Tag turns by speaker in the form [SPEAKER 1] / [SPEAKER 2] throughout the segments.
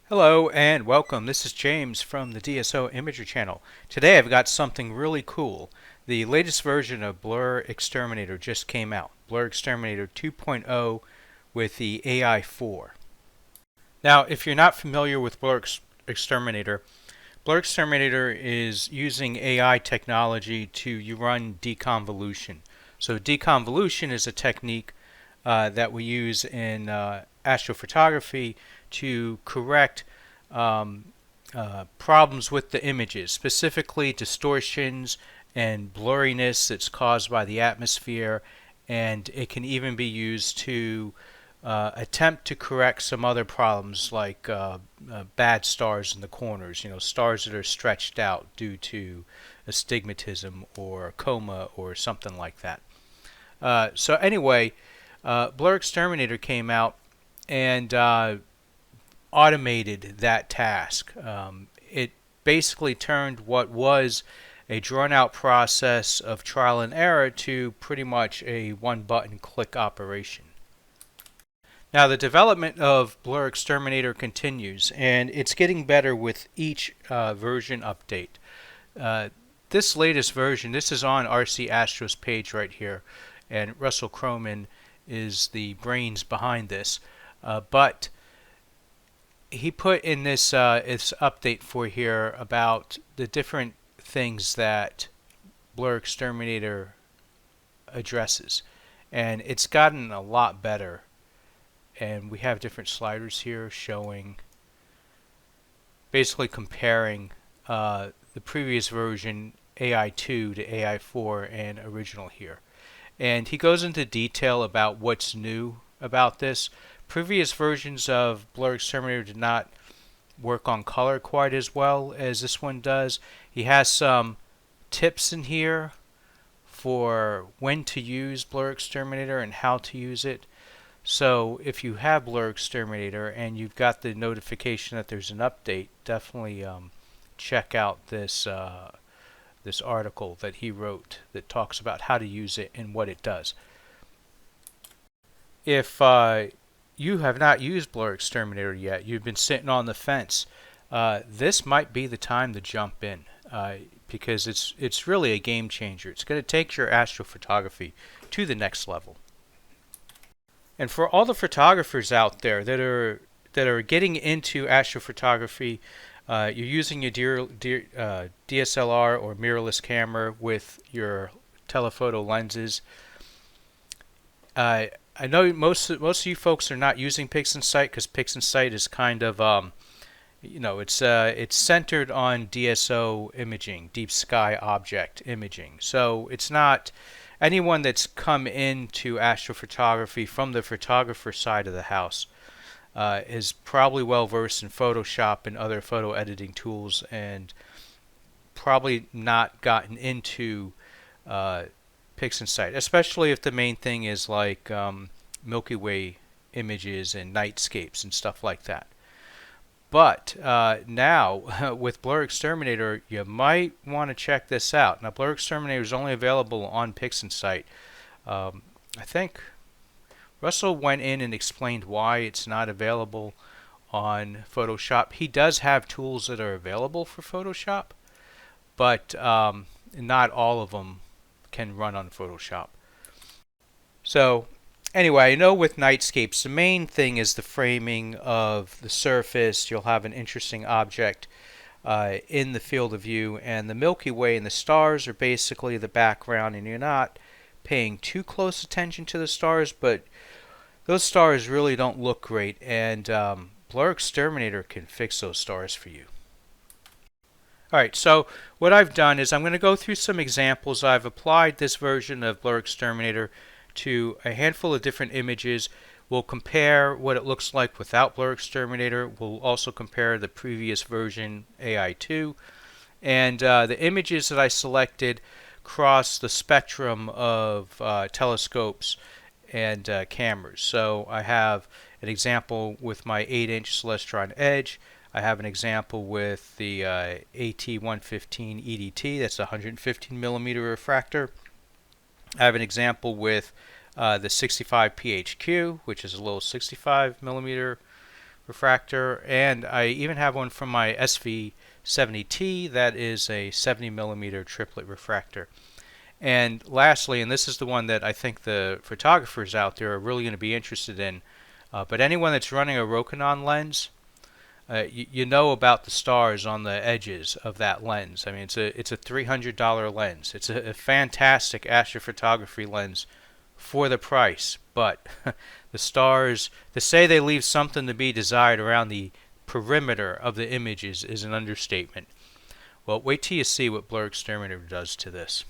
[SPEAKER 1] Hello and welcome. This is James from the DSO Imager channel. Today I've got something really cool. The latest version of BlurXterminator just came out. BlurXterminator 2.0 with the AI 4. Now, if you're not familiar with BlurXterminator, BlurXterminator is using AI technology to run deconvolution. So deconvolution is a technique that we use in astrophotography to correct problems with the images, specifically distortions and blurriness that's caused by the atmosphere, and it can even be used to attempt to correct some other problems like bad stars in the corners, stars that are stretched out due to astigmatism or coma or something like that. So anyway, BlurXterminator came out and automated that task. It basically turned what was a drawn-out process of trial and error to pretty much a one-button click operation. Now the development of BlurXterminator continues, and it's getting better with each version update. This latest version, this is on RC-Astro's page right here, and Russell Croman is the brains behind this. But he put in this update for here about the different things that BlurXterminator addresses, and it's gotten a lot better. And we have different sliders here showing, basically comparing the previous version AI2 to AI4 and original here. And he goes into detail about what's new about this. Previous versions of BlurXterminator did not work on color quite as well as this one does. He has some tips in here for when to use BlurXterminator and how to use it. So if you have BlurXterminator and you've got the notification that there's an update, definitely check out this this article that he wrote that talks about how to use it and what it does. If you have not used BlurXterminator yet, you've been sitting on the fence, this might be the time to jump in because it's really a game changer. It's going to take your astrophotography to the next level. And for all the photographers out there that are getting into astrophotography, you're using your DSLR or mirrorless camera with your telephoto lenses. I know most of you folks are not using PixInsight because PixInsight is kind of it's centered on DSO imaging, deep sky object imaging. So it's not anyone that's come into astrophotography from the photographer side of the house is probably well versed in Photoshop and other photo editing tools, and probably not gotten into PixInsight, especially if the main thing is like Milky Way images and nightscapes and stuff like that. But now, with BlurXterminator, you might want to check this out. Now, BlurXterminator is only available on PixInsight. I think Russell went in and explained why it's not available on Photoshop. He does have tools that are available for Photoshop, but not all of them can run on Photoshop. So anyway, I know with nightscapes, the main thing is the framing of the surface. You'll have an interesting object in the field of view, and the Milky Way and the stars are basically the background, and you're not paying too close attention to the stars, but those stars really don't look great, and BlurXterminator can fix those stars for you. Alright, so what I've done is I'm going to go through some examples. I've applied this version of BlurXterminator to a handful of different images. We'll compare what it looks like without BlurXterminator. We'll also compare the previous version, AI2. And the images that I selected cross the spectrum of telescopes and cameras. So I have an example with my 8-inch Celestron Edge. I have an example with the AT115 EDT, that's a 115 millimeter refractor. I have an example with the 65 PHQ, which is a little 65 millimeter refractor, and I even have one from my SV70T that is a 70mm triplet refractor. And lastly, and this is the one that I think the photographers out there are really going to be interested in, but anyone that's running a Rokinon lens, you know about the stars on the edges of that lens. I mean, it's a $300 lens. It's a fantastic astrophotography lens for the price, but the stars, to say they leave something to be desired around the perimeter of the images is an understatement. Well, wait till you see what BlurXterminator does to this.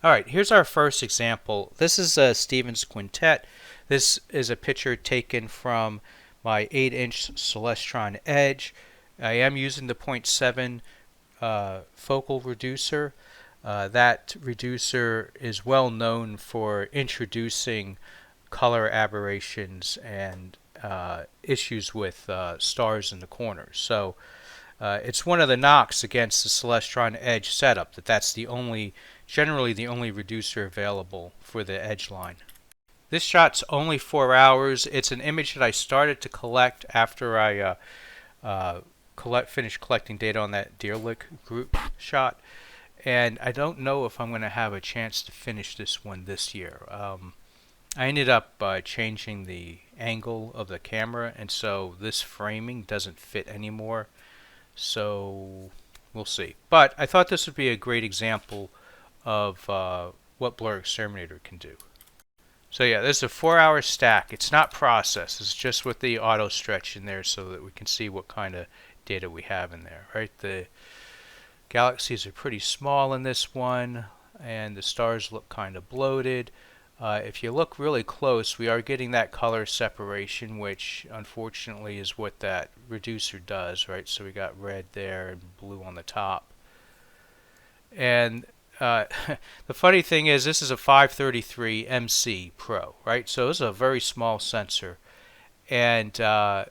[SPEAKER 1] Alright, here's our first example. This is a Stevens Quintet. This is a picture taken from my 8-inch Celestron Edge. I am using the 0.7 focal reducer. That reducer is well known for introducing color aberrations and issues with stars in the corners. So it's one of the knocks against the Celestron Edge setup that's generally the only reducer available for the Edge line. This shot's only 4 hours. It's an image that I started to collect after I finished collecting data on that deer lick group shot, and I don't know if I'm going to have a chance to finish this one this year. I ended up changing the angle of the camera, and so this framing doesn't fit anymore. So we'll see. But I thought this would be a great example of what BlurXterminator can do. So yeah, this is a 4-hour stack. It's not processed. It's just with the auto stretch in there so that we can see what kind of data we have in there. Right, the galaxies are pretty small in this one, and the stars look kind of bloated. If you look really close, we are getting that color separation, which unfortunately is what that reducer does, right? So we got red there and blue on the top. And the funny thing is, this is a 533 MC Pro, right? So this is a very small sensor. And the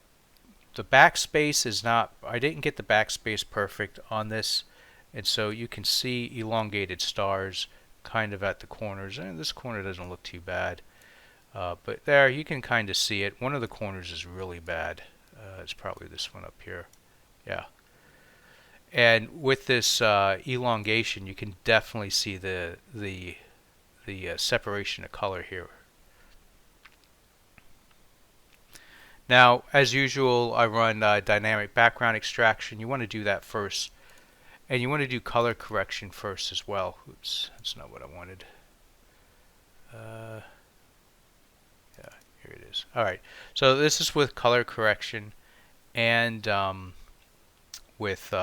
[SPEAKER 1] backspace is not, I didn't get the backspace perfect on this. And so you can see elongated stars kind of at the corners, and this corner doesn't look too bad, but there you can kind of see it. One of the corners is really bad. It's probably this one up here. Yeah, and with this elongation, you can definitely see the separation of color here. Now, as usual, I run dynamic background extraction. You want to do that first. And you want to do color correction first as well. Oops, that's not what I wanted. Yeah, here it is. Alright, so this is with color correction and with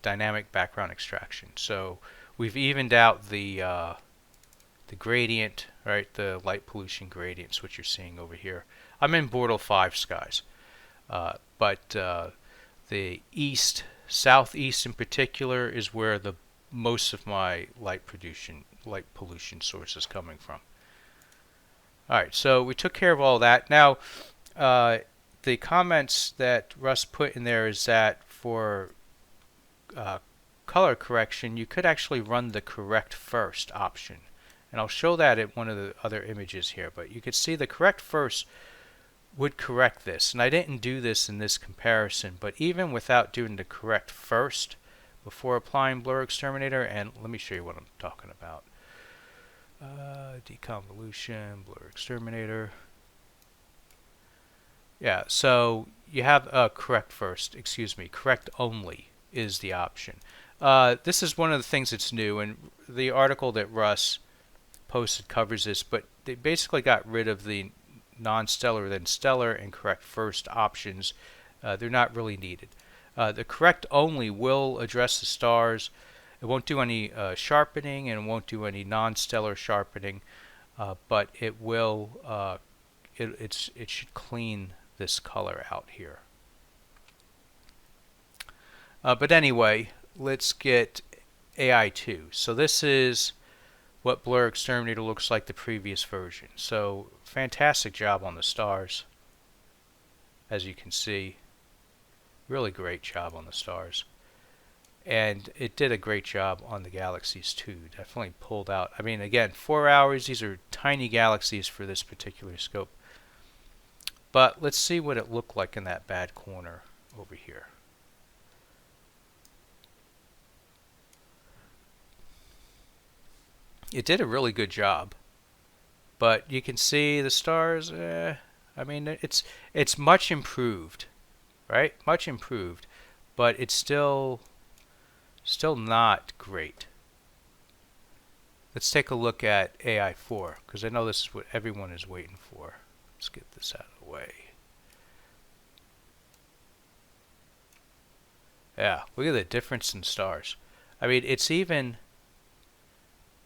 [SPEAKER 1] dynamic background extraction. So we've evened out the gradient, right? The light pollution gradients, which you're seeing over here. I'm in Bortle 5 skies, but the southeast in particular is where the most of my light pollution source is coming from. Alright, so we took care of all that. Now, the comments that Russ put in there is that for color correction, you could actually run the correct first option. And I'll show that at one of the other images here, but you could see the correct first would correct this, and I didn't do this in this comparison, but even without doing the correct first before applying BlurXterminator, and let me show you what I'm talking about. Deconvolution, BlurXterminator. Yeah, so you have correct first, correct only is the option. This is one of the things that's new, and the article that Russ posted covers this, but they basically got rid of the non-stellar then stellar and correct first options. They're not really needed. The correct only will address the stars. It won't do any sharpening, and it won't do any non-stellar sharpening, but it will it should clean this color out here. But anyway, let's get AI2. So this is what BlurXterminator looks like the previous version. So fantastic job on the stars, as you can see. Really great job on the stars. And it did a great job on the galaxies too. Definitely pulled out. I mean, again, 4 hours. These are tiny galaxies for this particular scope. But let's see what it looked like in that bad corner over here. It did a really good job, but you can see the stars. I mean, it's much improved, right? Much improved, but it's still not great. Let's take a look at AI4 because I know this is what everyone is waiting for. Let's get this out of the way. Yeah, look at the difference in stars. I mean, it's even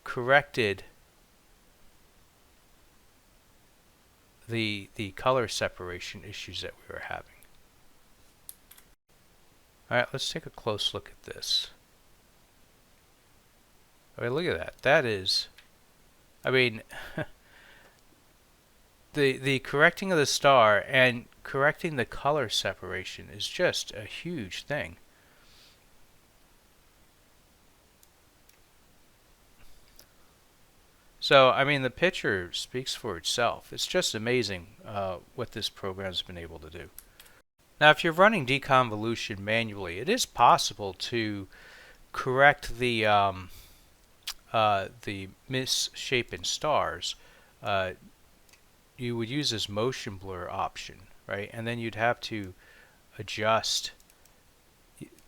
[SPEAKER 1] corrected the color separation issues that we were having. All right, let's take a close look at this. I mean, look at that. That is, I mean, the correcting of the star and correcting the color separation is just a huge thing. So, I mean, the picture speaks for itself. It's just amazing what this program's been able to do. Now, if you're running deconvolution manually, it is possible to correct the misshapen stars. You would use this motion blur option, right? And then you'd have to adjust.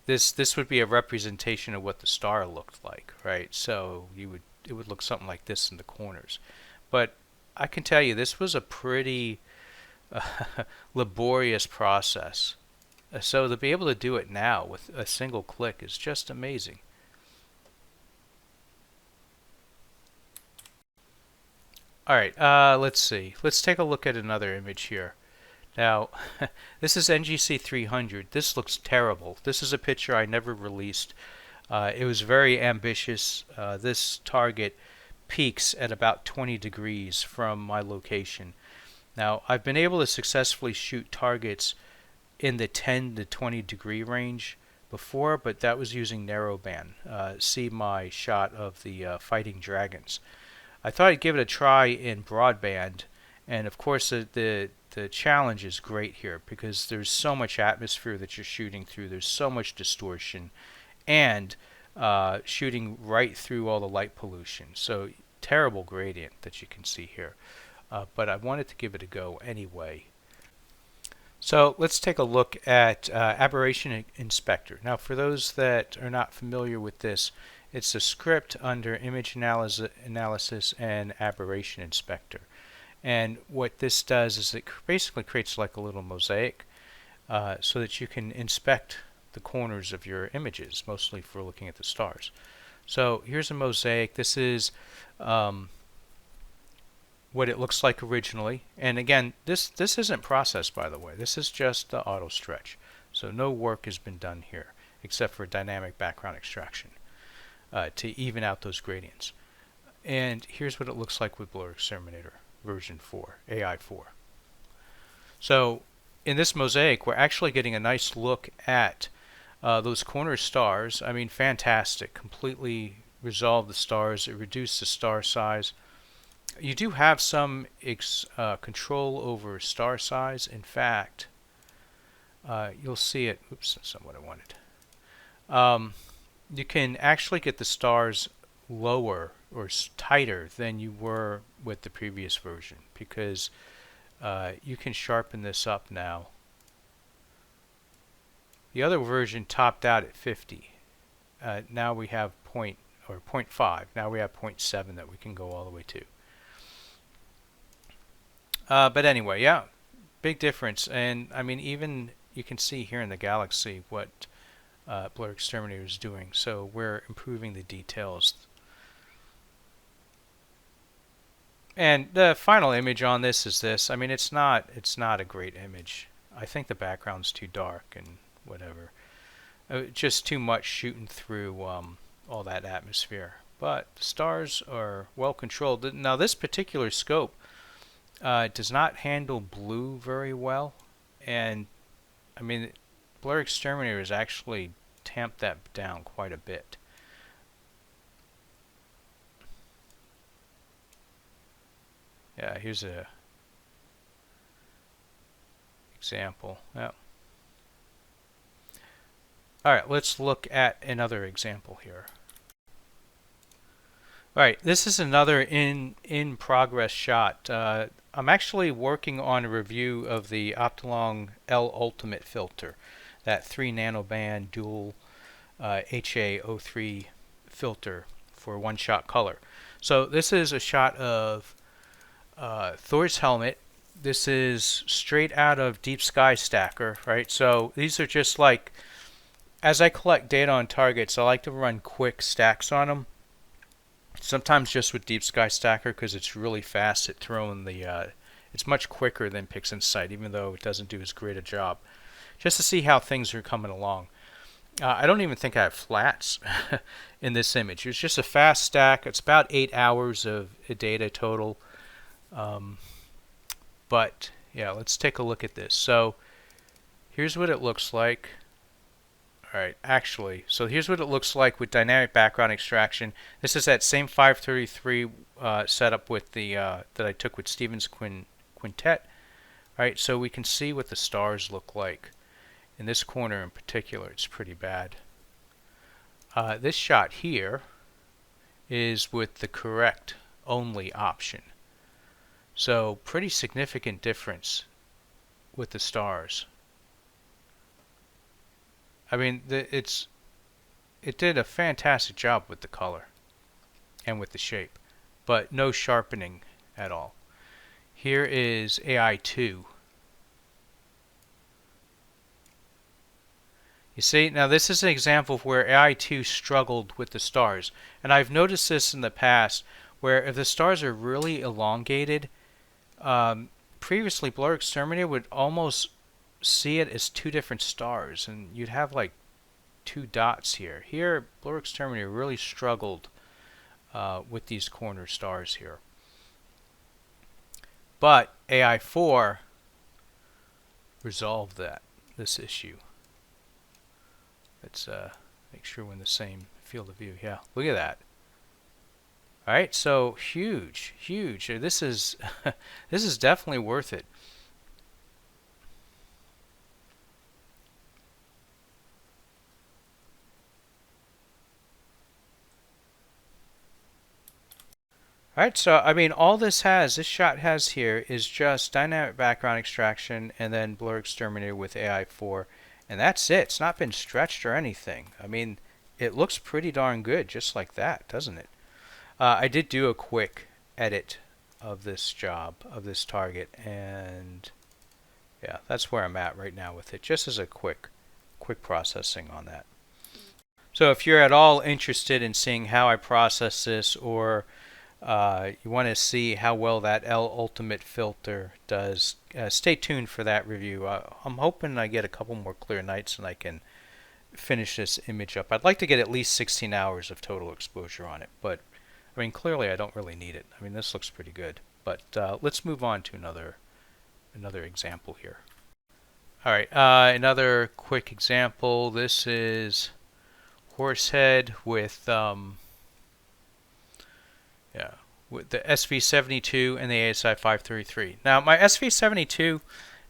[SPEAKER 1] This would be a representation of what the star looked like, right? So it would look something like this in the corners. But I can tell you this was a pretty laborious process. So to be able to do it now with a single click is just amazing. All right, let's see. Let's take a look at another image here. Now, this is NGC 300. This looks terrible. This is a picture I never released. It was very ambitious. This target peaks at about 20 degrees from my location. Now, I've been able to successfully shoot targets in the 10 to 20 degree range before, but that was using narrowband. See my shot of the fighting dragons. I thought I'd give it a try in broadband, and of course the challenge is great here because there's so much atmosphere that you're shooting through. There's so much distortion, and shooting right through all the light pollution. So terrible gradient that you can see here. But I wanted to give it a go anyway. So let's take a look at Aberration Inspector. Now, for those that are not familiar with this, it's a script under Image Analysis and Aberration Inspector. And what this does is it basically creates like a little mosaic so that you can inspect the corners of your images, mostly for looking at the stars. So here's a mosaic. This is what it looks like originally. And again, this isn't processed, by the way. This is just the auto stretch. So no work has been done here except for dynamic background extraction to even out those gradients. And here's what it looks like with BlurXterminator version 4, AI4. So in this mosaic, we're actually getting a nice look at those corner stars. I mean, fantastic. Completely resolved the stars. It reduced the star size. You do have some control over star size. In fact, you'll see it. Oops, that's not what I wanted. You can actually get the stars lower or tighter than you were with the previous version because you can sharpen this up now. The other version topped out at 50. Now we have 0.5. Now we have 0.7 that we can go all the way to. But anyway, yeah, big difference. And I mean, even you can see here in the galaxy what BlurXterminator is doing. So we're improving the details. And the final image on this is this. I mean, it's not a great image. I think the background's too dark and whatever. Just too much shooting through all that atmosphere. But the stars are well controlled. Now, this particular scope does not handle blue very well, and I mean, BlurXterminator has actually tamped that down quite a bit. Yeah, here's a example. Yep. Alright, let's look at another example here. Alright, this is another in progress shot. I'm actually working on a review of the Optolong L Ultimate filter, that 3 nanoband dual HA03 filter for one-shot color. So this is a shot of Thor's helmet. This is straight out of Deep Sky Stacker, right? So these are just like, as I collect data on targets, I like to run quick stacks on them. Sometimes just with Deep Sky Stacker because it's really fast at throwing the, it's much quicker than PixInsight, even though it doesn't do as great a job. Just to see how things are coming along. I don't even think I have flats in this image. It's just a fast stack. It's about 8 hours of data total. But yeah, let's take a look at this. So here's what it looks like. Alright, actually, so here's what it looks like with dynamic background extraction. This is that same 533 setup with the that I took with Stevens Quintet. Alright, so we can see what the stars look like. In this corner in particular, it's pretty bad. This shot here is with the correct only option. So pretty significant difference with the stars. I mean, it did a fantastic job with the color and with the shape, but no sharpening at all. Here is AI2. You see, now this is an example of where AI2 struggled with the stars. And I've noticed this in the past, where if the stars are really elongated, previously BlurXterminator would almost see it as 2 different stars, and you'd have like 2 dots here. Here, BlurXterminator really struggled with these corner stars here. But AI4 resolved this issue. Let's make sure we're in the same field of view. Yeah, look at that. All right, so huge, huge. This is this is definitely worth it. Alright, so I mean all this shot has here is just dynamic background extraction and then BlurXterminator with AI4, and that's it. It's not been stretched or anything. I mean, it looks pretty darn good just like that, doesn't it? I did do a quick edit of this job, of this target, and yeah, that's where I'm at right now with it, just as a quick processing on that. So if you're at all interested in seeing how I process this, or you want to see how well that L Ultimate filter does, stay tuned for that review. I'm hoping I get a couple more clear nights and I can finish this image up. I'd like to get at least 16 hours of total exposure on it, but I mean clearly I don't really need it. I mean this looks pretty good, but let's move on to another example here. Alright, another quick example. This is Horsehead with with the SV72 and the ASI 533. Now my SV72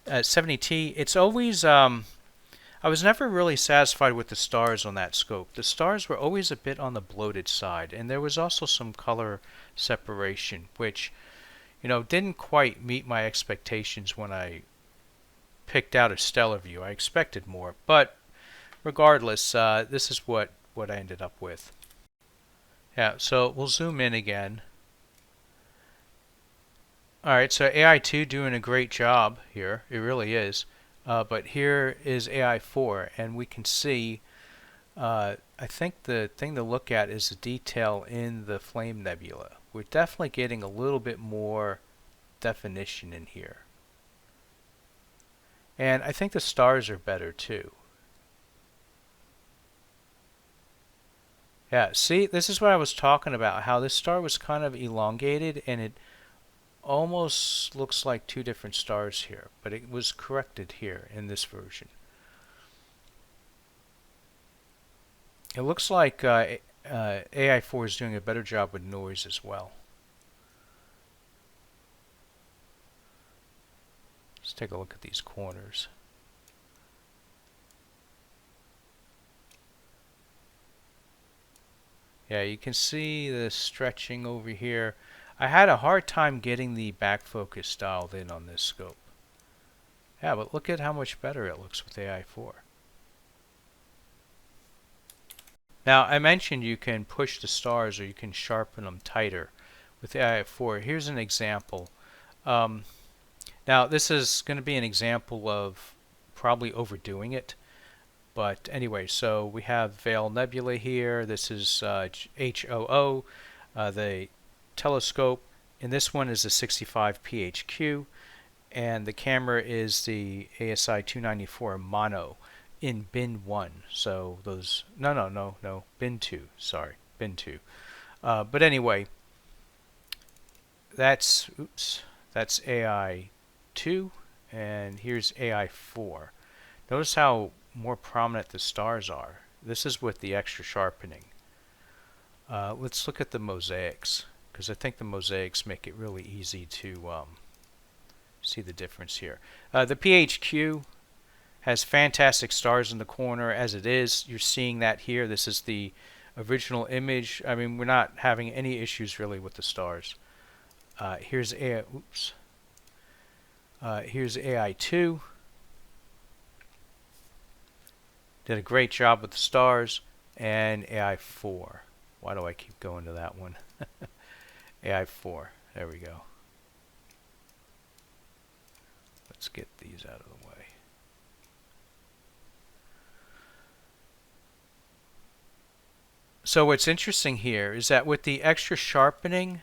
[SPEAKER 1] 70T, it's always I was never really satisfied with the stars on that scope. The stars were always a bit on the bloated side, and there was also some color separation, which, you know, didn't quite meet my expectations when I picked out a stellar view. I expected more, but regardless, this is what I ended up with. Yeah, so we'll zoom in again. Alright, so AI2 doing a great job here. It really is. But here is AI4, and we can see, I think the thing to look at is the detail in the flame nebula. We're definitely getting a little bit more definition in here. And I think the stars are better too. Yeah, see, this is what I was talking about, how this star was kind of elongated, and it almost looks like 2 different stars here, but it was corrected here in this version. It looks like AI4 is doing a better job with noise as well. Let's take a look at these corners. Yeah, you can see the stretching over here. I had a hard time getting the back focus dialed in on this scope. Yeah, but look at how much better it looks with AI4. Now, I mentioned you can push the stars or you can sharpen them tighter with AI4. Here's an example. Now, this is going to be an example of probably overdoing it. But anyway, so we have Veil Nebula here. This is HOO, the telescope. And this one is a 65 PHQ. And the camera is the ASI 294 mono in bin 1. So those, no, bin 2. Sorry, bin 2. But anyway, that's AI 2, and here's AI 4. Notice how more prominent the stars are. This is with the extra sharpening. Let's look at the mosaics, because I think the mosaics make it really easy to see the difference here. The PHQ has fantastic stars in the corner as it is. You're seeing that here. This is the original image. I mean, we're not having any issues really with the stars. Here's here's AI2. Did a great job with the stars. And AI4. Why do I keep going to that one? AI4. There we go. Let's get these out of the way. So what's interesting here is that with the extra sharpening,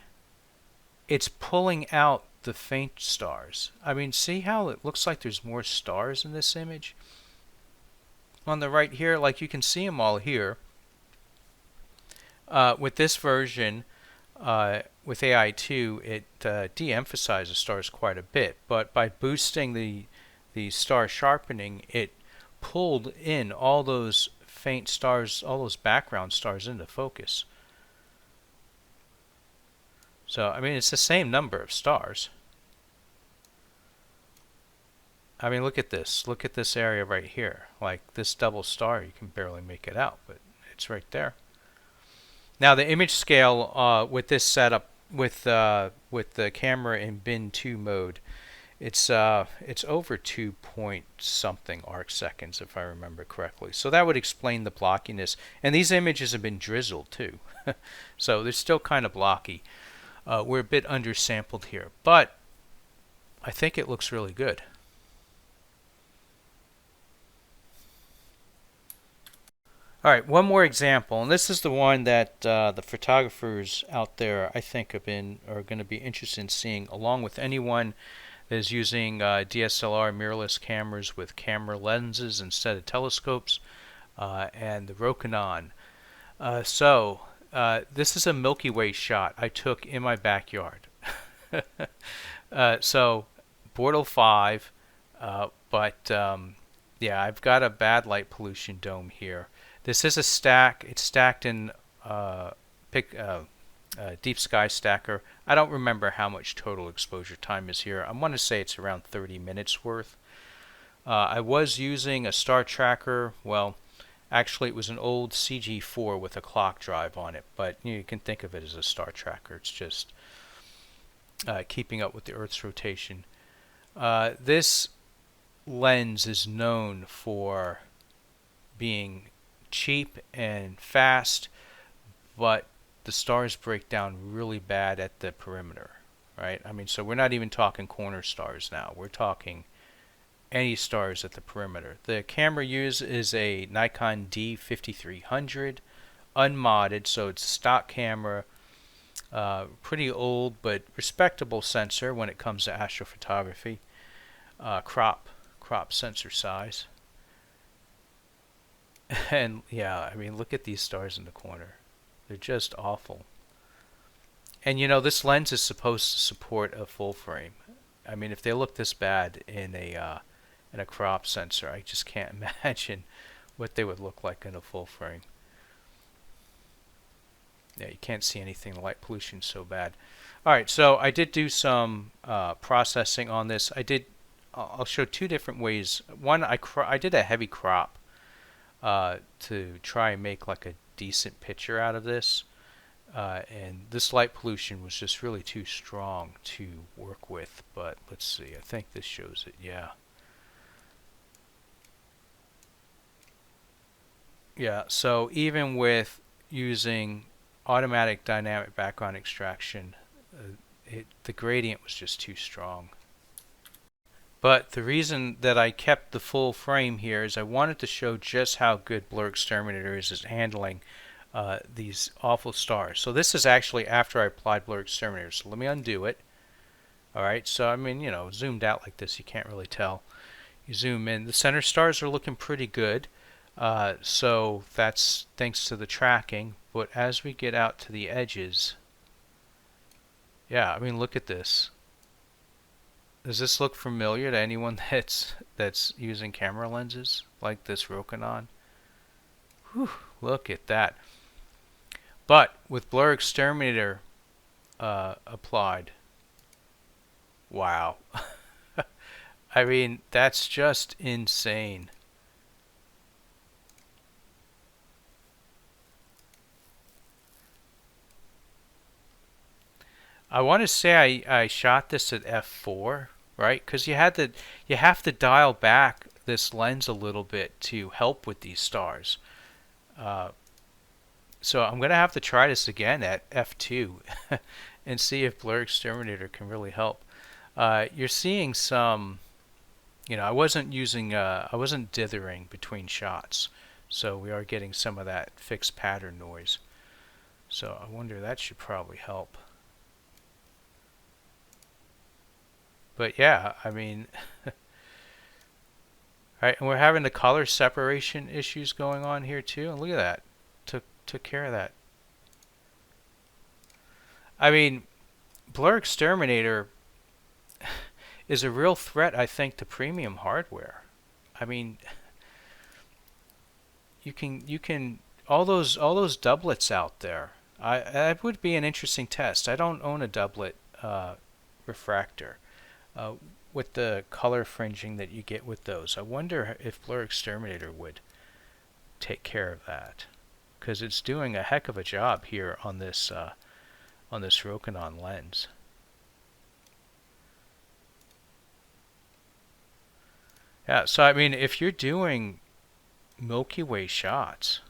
[SPEAKER 1] it's pulling out the faint stars. I mean, see how it looks like there's more stars in this image? On the right here, like you can see them all here. With this version, with AI2, it de-emphasizes stars quite a bit, but by boosting the star sharpening, it pulled in all those faint stars, all those background stars into focus. So, I mean, it's the same number of stars. I mean, look at this. Look at this area right here. Like this double star, you can barely make it out, but it's right there. Now, the image scale with this setup, with the camera in bin 2 mode, it's over 2 point something arc seconds, if I remember correctly. So that would explain the blockiness. And these images have been drizzled too, so they're still kind of blocky. We're a bit undersampled here, but I think it looks really good. All right, one more example, and this is the one that the photographers out there, I think, are going to be interested in seeing, along with anyone that is using DSLR mirrorless cameras with camera lenses instead of telescopes, and the Rokinon. This is a Milky Way shot I took in my backyard. So, Bortle 5, but yeah, I've got a bad light pollution dome here. This is a stack. It's stacked in Deep Sky Stacker. I don't remember how much total exposure time is here. I want to say it's around 30 minutes worth. I was using a star tracker. Well, actually it was an old CG4 with a clock drive on it, but you can think of it as a star tracker. It's just keeping up with the Earth's rotation. This lens is known for being cheap and fast, but the stars break down really bad at the perimeter, right? I mean, so we're not even talking corner stars now. We're talking any stars at the perimeter. The camera used is a Nikon D5300, unmodded, so it's a stock camera, pretty old but respectable sensor when it comes to astrophotography. Crop sensor size. And yeah, I mean, look at these stars in the corner. They're just awful. And you know, this lens is supposed to support a full frame. I mean, if they look this bad in a crop sensor, I just can't imagine what they would look like in a full frame. Yeah, you can't see anything. The light pollution's so bad. All right, so I did do some processing on this. I did I'll show two different ways. One, I did a heavy crop to try and make like a decent picture out of this. And this light pollution was just really too strong to work with. But let's see, I think this shows it, yeah. Yeah, so even with using automatic dynamic background extraction, the gradient was just too strong. But the reason that I kept the full frame here is I wanted to show just how good BlurXterminator is at handling these awful stars. So this is actually after I applied BlurXterminator. So let me undo it. Alright, so I mean, you know, zoomed out like this, you can't really tell. You zoom in. The center stars are looking pretty good. So that's thanks to the tracking. But as we get out to the edges, yeah, I mean, look at this. Does this look familiar to anyone that's using camera lenses like this Rokinon? Whew, look at that. But with BlurXterminator applied, wow. I mean, that's just insane. I want to say I shot this at f4, right? Because you have to dial back this lens a little bit to help with these stars. So I'm gonna have to try this again at f2 and see if BlurXterminator can really help. You're seeing some, you know, I wasn't dithering between shots, so we are getting some of that fixed pattern noise. So I wonder, that should probably help. But yeah, I mean, right, and we're having the color separation issues going on here too. And look at that, took care of that. I mean, BlurXterminator is a real threat, I think, to premium hardware. I mean, you can all those doublets out there. That would be an interesting test. I don't own a doublet refractor. With the color fringing that you get with those, I wonder if BlurXterminator would take care of that, because it's doing a heck of a job here on this Rokinon lens. Yeah, so I mean, if you're doing Milky Way shots,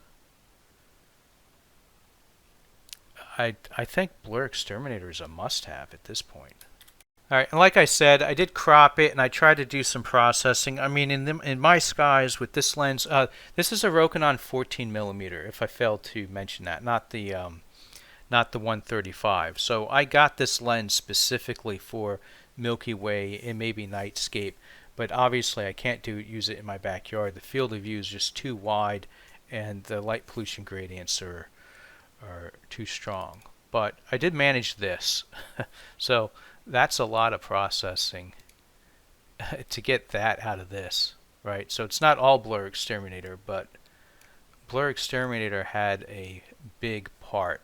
[SPEAKER 1] I think BlurXterminator is a must-have at this point. Alright, and like I said, I did crop it and I tried to do some processing. I mean, in my skies with this lens, this is a Rokinon 14mm, if I failed to mention that, not the 135. So I got this lens specifically for Milky Way and maybe nightscape, but obviously I can't use it in my backyard. The field of view is just too wide and the light pollution gradients are too strong. But I did manage this. So that's a lot of processing to get that out of this, right? So it's not all BlurXterminator, but BlurXterminator had a big part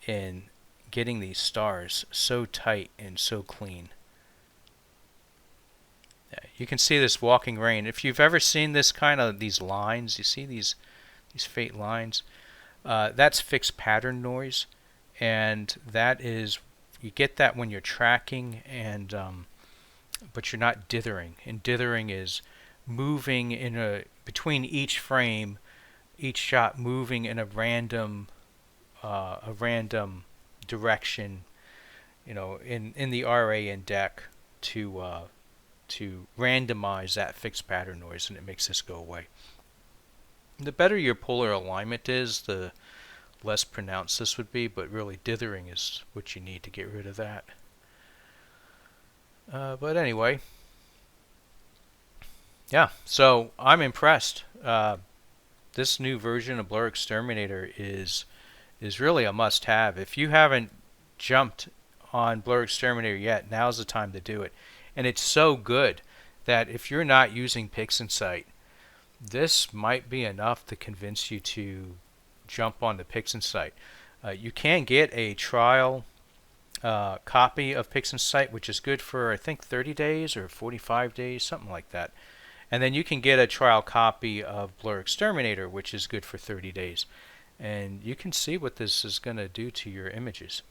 [SPEAKER 1] in getting these stars so tight and so clean. You can see this walking rain. If you've ever seen this kind of these lines, you see these faint lines, that's fixed pattern noise, and that is, you get that when you're tracking, and but you're not dithering. And dithering is moving in between each frame, each shot moving in a random direction, you know, in the RA and deck to randomize that fixed pattern noise, and it makes this go away. The better your polar alignment is, the less pronounced this would be, but really dithering is what you need to get rid of that. But anyway, yeah, so I'm impressed. This new version of BlurXterminator is really a must-have. If you haven't jumped on BlurXterminator yet, now's the time to do it. And it's so good that if you're not using PixInsight, this might be enough to convince you to jump on the PixInsight. You can get a trial copy of PixInsight, which is good for I think 30 days or 45 days, something like that. And then you can get a trial copy of BlurXterminator, which is good for 30 days. And you can see what this is going to do to your images.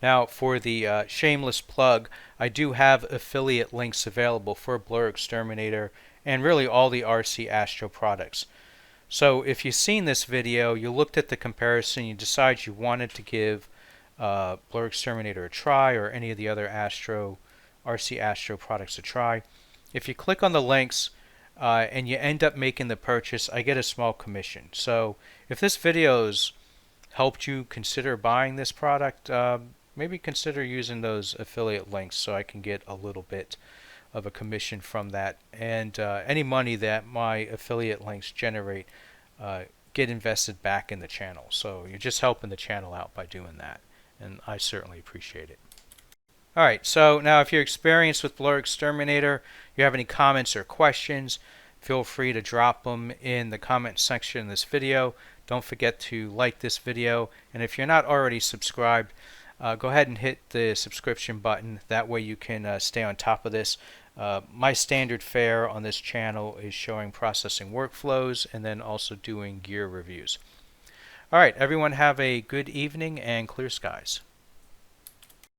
[SPEAKER 1] Now, for the shameless plug, I do have affiliate links available for BlurXterminator and really all the RC-Astro products. So if you've seen this video, you looked at the comparison, you decide you wanted to give BlurXterminator a try or any of the other RC-Astro products a try. If you click on the links and you end up making the purchase, I get a small commission. So if this video has helped you consider buying this product, maybe consider using those affiliate links so I can get a little bit of a commission from that. And any money that my affiliate links generate get invested back in the channel. So you're just helping the channel out by doing that. And I certainly appreciate it. Alright, so now if you're experienced with BlurXterminator, you have any comments or questions, feel free to drop them in the comment section of this video. Don't forget to like this video, and if you're not already subscribed, go ahead and hit the subscription button. That way you can stay on top of this. My standard fare on this channel is showing processing workflows and then also doing gear reviews. Alright, everyone have a good evening and clear skies.